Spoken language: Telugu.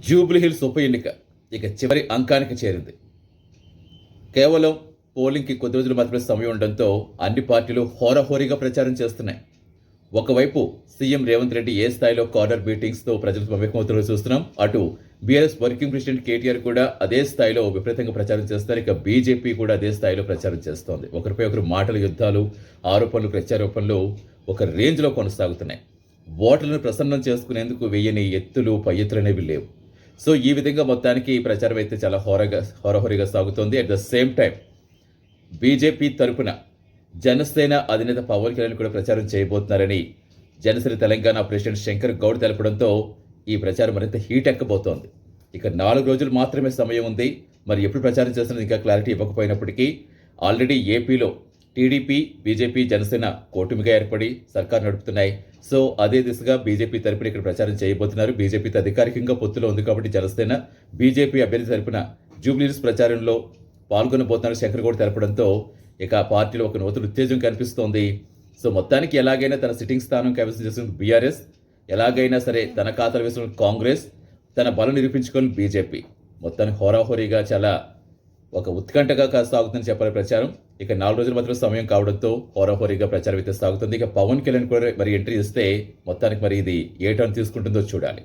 జూబ్లీహిల్స్ ఉప ఎన్నిక ఇక చివరి అంకానికి చేరింది. కేవలం పోలింగ్కి కొద్ది రోజులు మాత్రమే సమయం ఉండడంతో అన్ని పార్టీలు హోరాహోరీగా ప్రచారం చేస్తున్నాయి. ఒకవైపు సీఎం రేవంత్ రెడ్డి ఏ స్థాయిలో కార్నర్ మీటింగ్స్తో ప్రజలకు మమేకమవుతున్నారో చూస్తున్నాం. అటు బీఆర్ఎస్ వర్కింగ్ ప్రెసిడెంట్ కేటీఆర్ కూడా అదే స్థాయిలో విపరీతంగా ప్రచారం చేస్తారు. ఇక బీజేపీ కూడా అదే స్థాయిలో ప్రచారం చేస్తోంది. ఒకరిపై ఒకరు మాటల యుద్ధాలు, ఆరోపణలు, ప్రత్యారోపణలు ఒక రేంజ్లో కొనసాగుతున్నాయి. ఓట్లను ప్రసన్నం చేసుకునేందుకు వెయ్యని ఎత్తులు, పై ఎత్తులు అనేవి లేవు. సో ఈ విధంగా మొత్తానికి ప్రచారం అయితే చాలా హోరాహోరీగా సాగుతోంది. At the same time BJP తరపున జనసేన అధినేత పవన్ కళ్యాణ్ కూడా ప్రచారం చేయబోతున్నారని జనసేన తెలంగాణ ప్రెసిడెంట్ శంకర్ గౌడ్ తెలపడంతో ఈ ప్రచారం మరింత హీట్ ఎక్కబోతోంది. ఇక 4 రోజులు మాత్రమే సమయం ఉంది. మరి ఎప్పుడు ప్రచారం చేస్తున్నది ఇంకా క్లారిటీ ఇవ్వకపోయినప్పటికీ ఆల్రెడీ ఏపీలో టీడీపీ, బీజేపీ, జనసేన కూటమిగా ఏర్పడి సర్కార్ నడుపుతున్నాయి. సో అదే దిశగా బీజేపీ తరపున ఇక్కడ ప్రచారం చేయబోతున్నారు. బీజేపీతో అధికారికంగా పొత్తులో ఉంది కాబట్టి జనసేన బీజేపీ అభ్యర్థి తరపున జూబ్లీహిల్స్ ప్రచారంలో పాల్గొనబోతున్నారు శంకర్ గౌడ్ తెలపడంతో ఇక ఆ పార్టీలో ఒక నూతన ఉత్తేజం కనిపిస్తోంది. సో మొత్తానికి ఎలాగైనా తన సిట్టింగ్ స్థానం కైవసం చేసిన బీఆర్ఎస్, ఎలాగైనా సరే తన ఖాతాలు వేసిన కాంగ్రెస్, తన బలం నిరూపించుకొని బీజేపీ మొత్తానికి హోరాహోరీగా చాలా ఒక ఉత్కంఠగా సాగుతుందని చెప్పాలి ప్రచారం. ఇక 4 రోజుల మాత్రం సమయం కావడంతో హోరాహోరీగా ప్రచారం అయితే సాగుతుంది. ఇక పవన్ కళ్యాణ్ కూడా మరి ఎంట్రీ ఇస్తే మొత్తానికి మరి ఇది ఏ టర్న్ తీసుకుంటుందో చూడాలి.